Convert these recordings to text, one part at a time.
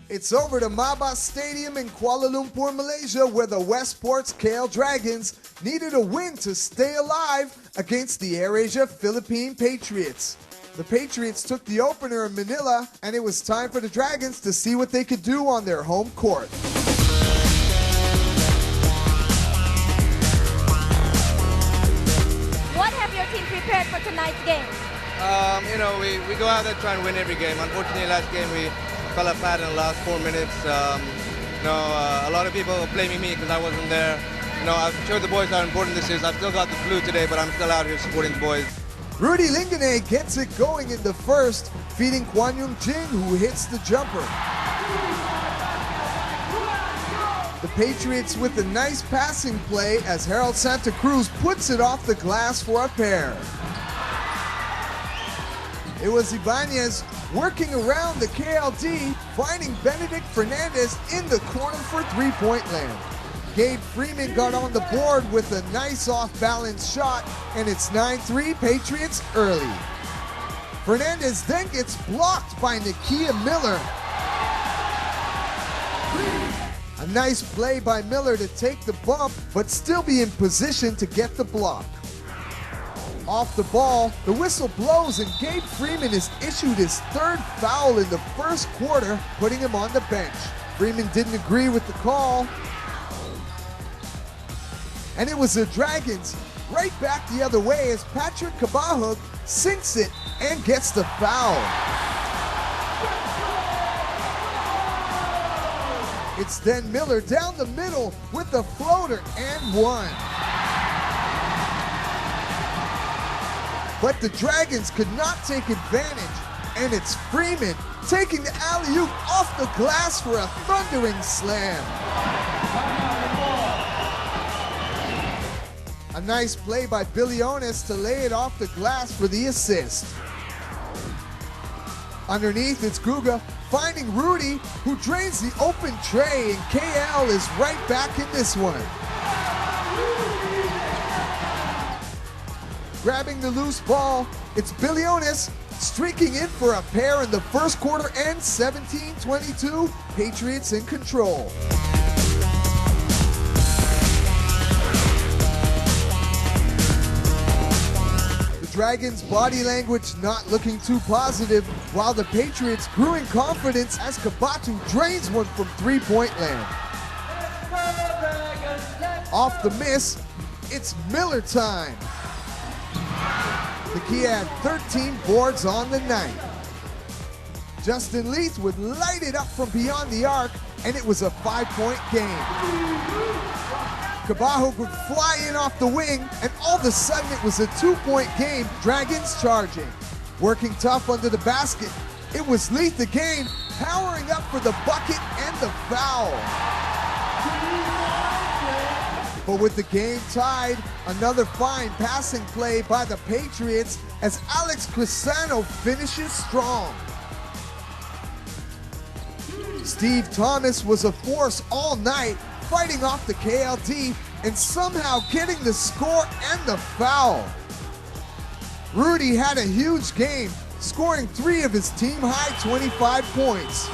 It's over to Maba Stadium in Kuala Lumpur, Malaysia, where the Westports KL Dragons needed a win to stay alive against the AirAsia Philippine Patriots. The Patriots took the opener in Manila, and it was time for the Dragons to see what they could do on their home court. What have your team prepared for tonight's game? We go out there trying to win every game. Unfortunately, last game we fell flat in the last 4 minutes. A lot of people are blaming me because I wasn't there. I've showed the boys how important this is. I've still got the flu today, but I'm still out here supporting the boys. Rudy Lingane gets it going in the first, feeding Kwan Yung Jing, who hits the jumper. The Patriots with a nice passing play as Harold Santa Cruz puts it off the glass for a pair. It was Ibanez working around the KLD, finding Benedict Fernandez in the corner for three-point land. Gabe Freeman got on the board with a nice off-balance shot, and it's 9-3 Patriots early. Fernandez then gets blocked by Nakia Miller. A nice play by Miller to take the bump, but still be in position to get the block. Off the ball, the whistle blows and Gabe Freeman is issued his third foul in the first quarter, putting him on the bench. Freeman didn't agree with the call. And it was the Dragons right back the other way as Patrick Kabahug sinks it and gets the foul. It's then Miller down the middle with the floater and one. But the Dragons could not take advantage, and it's Freeman taking the alley-oop off the glass for a thundering slam. A nice play by Bilionis to lay it off the glass for the assist. Underneath, it's Guga finding Rudy, who drains the open tray, and KL is right back in this one. Grabbing the loose ball, it's Bilionis streaking in for a pair in the first quarter, and 17-22, Patriots in control. The Dragons' body language not looking too positive, while the Patriots grew in confidence as Kabatu drains one from three-point land. Off the miss, it's Miller time. The Key had 13 boards on the night. Justin Leith would light it up from beyond the arc, and it was a 5-point game. Kabahug would fly in off the wing, and all of a sudden it was a 2-point game, Dragons charging. Working tough under the basket, it was Leith again, powering up for the bucket and the foul. But with the game tied, another fine passing play by the Patriots as Alex Crisano finishes strong. Steve Thomas was a force all night, fighting off the KLD and somehow getting the score and the foul. Rudy had a huge game, scoring 3 of his team-high 25 points.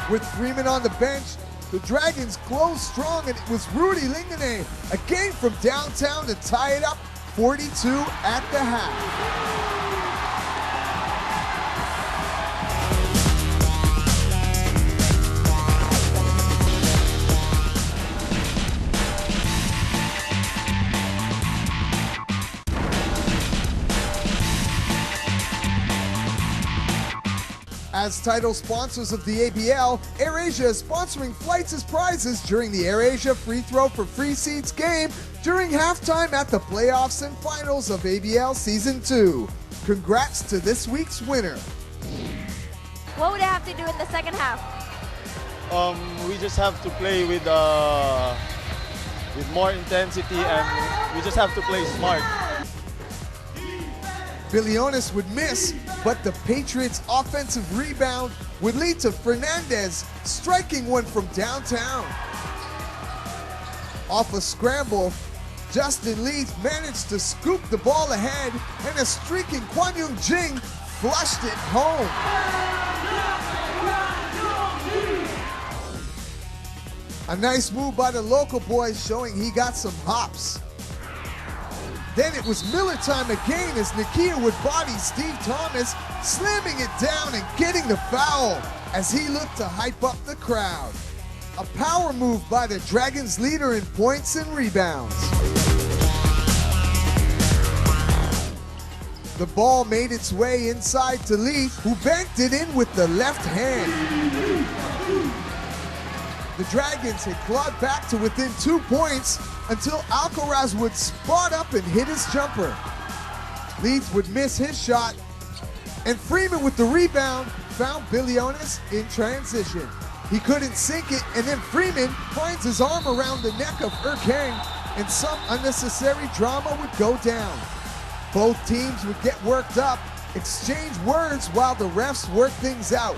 With Freeman on the bench, the Dragons closed strong, and it was Rudy Lingane again from downtown to tie it up 42 at the half. As title sponsors of the ABL, AirAsia is sponsoring flights as prizes during the AirAsia Free Throw for Free Seats game during halftime at the playoffs and finals of ABL Season 2. Congrats to this week's winner. What would I have to do in the second half? We just have to play with more intensity, and we just have to play smart. Bilionis would miss, but the Patriots' offensive rebound would lead to Fernandez striking one from downtown. Off a scramble, Justin Leith managed to scoop the ball ahead, and a streaking Kwan Yung Jing flushed it home. A nice move by the local boy, showing he got some hops. Then it was Miller time again as Nakia would body Steve Thomas, slamming it down and getting the foul as he looked to hype up the crowd. A power move by the Dragons leader in points and rebounds. The ball made its way inside to Leith, who banked it in with the left hand. The Dragons had clawed back to within 2 points until Alcaraz would spot up and hit his jumper. Leith would miss his shot, and Freeman with the rebound found Bilionis in transition. He couldn't sink it, and then Freeman finds his arm around the neck of Erkang, and some unnecessary drama would go down. Both teams would get worked up, exchange words while the refs work things out.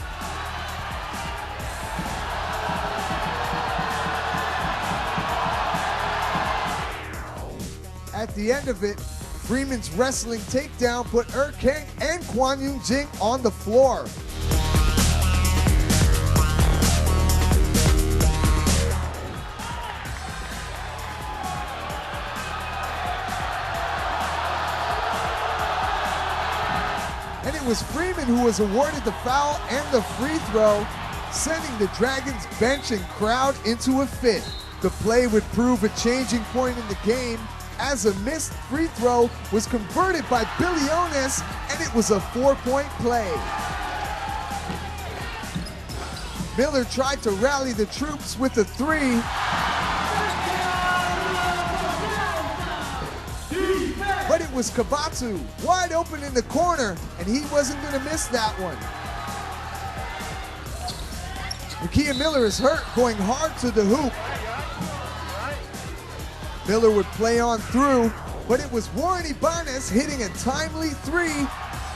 At the end of it, Freeman's wrestling takedown put Erkang and Kwan Yoon Jing on the floor. And it was Freeman who was awarded the foul and the free throw, sending the Dragons bench and crowd into a fit. The play would prove a changing point in the game, as a missed free throw was converted by Bilionis, and it was a 4-point play. Miller tried to rally the troops with a three. But it was Kabatu, wide open in the corner, and he wasn't going to miss that one. Nakia Miller is hurt, going hard to the hoop. Miller would play on through, but it was Warren Ibanez hitting a timely three.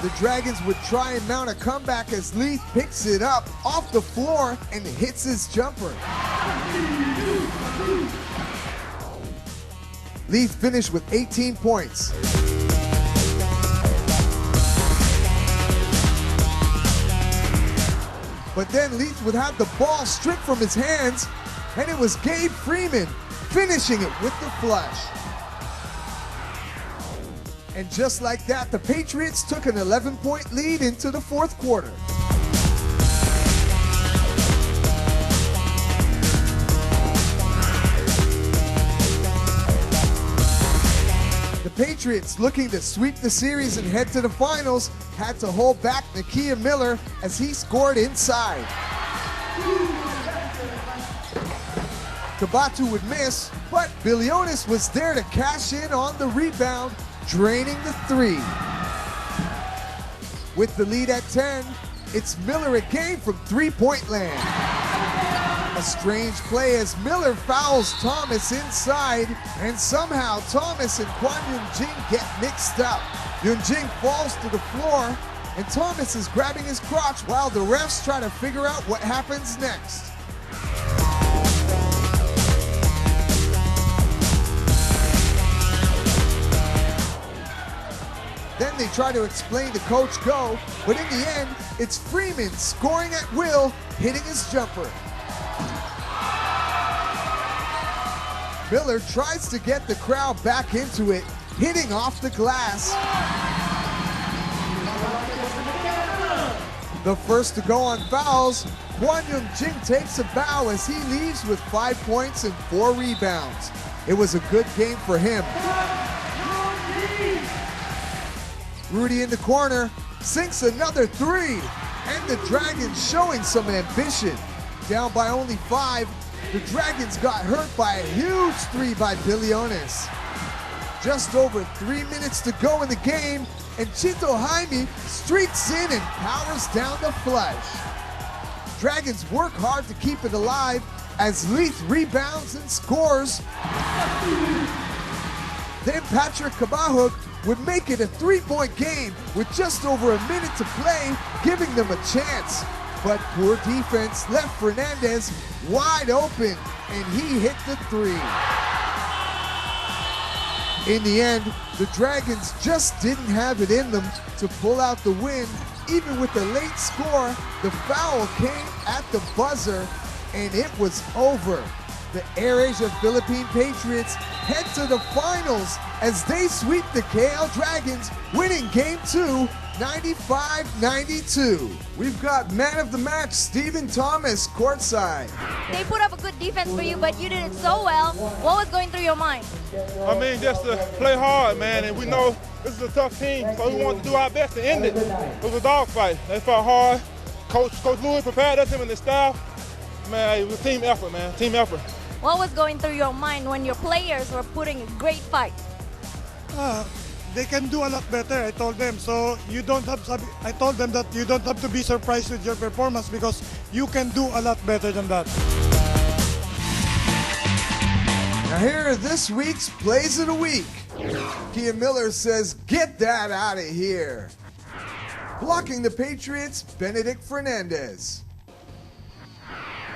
The Dragons would try and mount a comeback as Leith picks it up off the floor and hits his jumper. Leith finished with 18 points. But then Leith would have the ball stripped from his hands, and it was Gabe Freeman finishing it with the flush. And just like that, the Patriots took an 11-point lead into the fourth quarter. The Patriots, looking to sweep the series and head to the finals, had to hold back Nakia Miller as he scored inside. Kabatu would miss, but Bilionis was there to cash in on the rebound, draining the three. With the lead at 10, it's Miller again from three-point land. A strange play as Miller fouls Thomas inside, and somehow Thomas and Kwan Yoon Jing get mixed up. Yoon Jing falls to the floor, and Thomas is grabbing his crotch while the refs try to figure out what happens next. Then they try to explain to Coach Go, but in the end, it's Freeman scoring at will, hitting his jumper. Miller tries to get the crowd back into it, hitting off the glass. The first to go on fouls, Kwan Yoon Jing takes a bow as he leaves with 5 points and 4 rebounds. It was a good game for him. Rudy in the corner sinks another three, and the Dragons showing some ambition. Down by only 5, the Dragons got hurt by a huge three by Bilionis. Just over 3 minutes to go in the game, and Chito Jaime streaks in and powers down the flush. Dragons work hard to keep it alive as Leith rebounds and scores. Then Patrick Kabahug would make it a 3-point game with just over a minute to play, giving them a chance. But poor defense left Fernandez wide open, and he hit the three. In the end, the Dragons just didn't have it in them to pull out the win. Even with the late score, the foul came at the buzzer, and it was over. the AirAsia Philippine Patriots head to the finals as they sweep the KL Dragons, winning Game 2, 95-92. We've got man of the match, Stephen Thomas, courtside. They put up a good defense for you, but you did it so well. What was going through your mind? I mean, just to play hard, man, and we know this is a tough team, so we want to do our best to end it. It was a dogfight. They fought hard. Coach Lewis prepared us, him and the staff. Man, it was a team effort, man, team effort. What was going through your mind when your players were putting a great fight? They can do a lot better, I told them. So I told them that you don't have to be surprised with your performance because you can do a lot better than that. Now here are this week's Plays of the Week. Kia Miller says, "Get that out of here." Blocking the Patriots, Benedict Fernandez.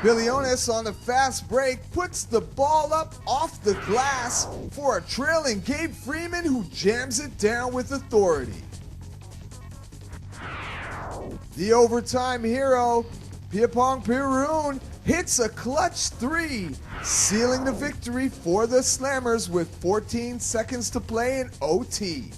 Billionis on the fast break puts the ball up off the glass for a trailing Gabe Freeman who jams it down with authority. The overtime hero, Piapong Pirun, hits a clutch three, sealing the victory for the Slammers with 14 seconds to play in OT.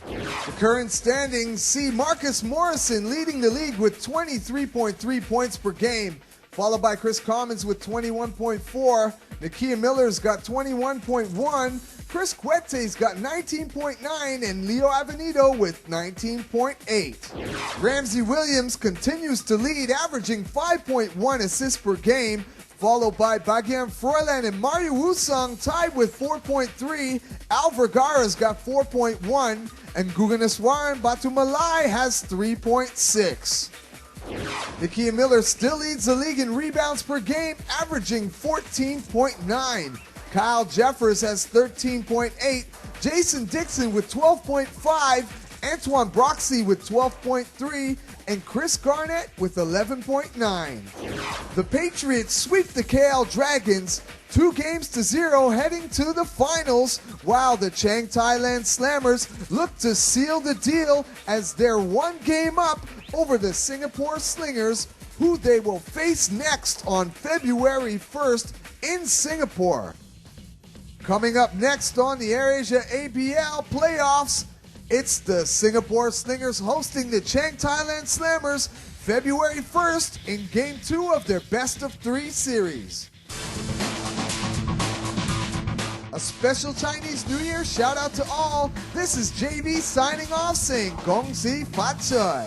The current standings see Marcus Morrison leading the league with 23.3 points per game, followed by Chris Commons with 21.4. Nakia Miller's got 21.1. Chris Cuete's got 19.9, and Leo Avenido with 19.8. Ramsey Williams continues to lead, averaging 5.1 assists per game, followed by Bagian Froilan and Mario Wusong tied with 4.3. Al Vergara's got 4.1, and Guganaswaran Batumalai has 3.6. Nakia Miller still leads the league in rebounds per game, averaging 14.9. Kyle Jeffers has 13.8. Jason Dixon with 12.5. Antoine Broxy with 12.3, and Chris Garnett with 11.9. The Patriots sweep the KL Dragons 2-0 heading to the finals, while the Chang Thailand Slammers look to seal the deal as they're 1 game up over the Singapore Slingers, who they will face next on February 1st in Singapore. Coming up next on the AirAsia ABL playoffs, it's the Singapore Slingers hosting the Chang Thailand Slammers February 1st in Game 2 of their best-of-3 series. A special Chinese New Year shout-out to all. This is JV signing off saying Gong Xi Fa Choi.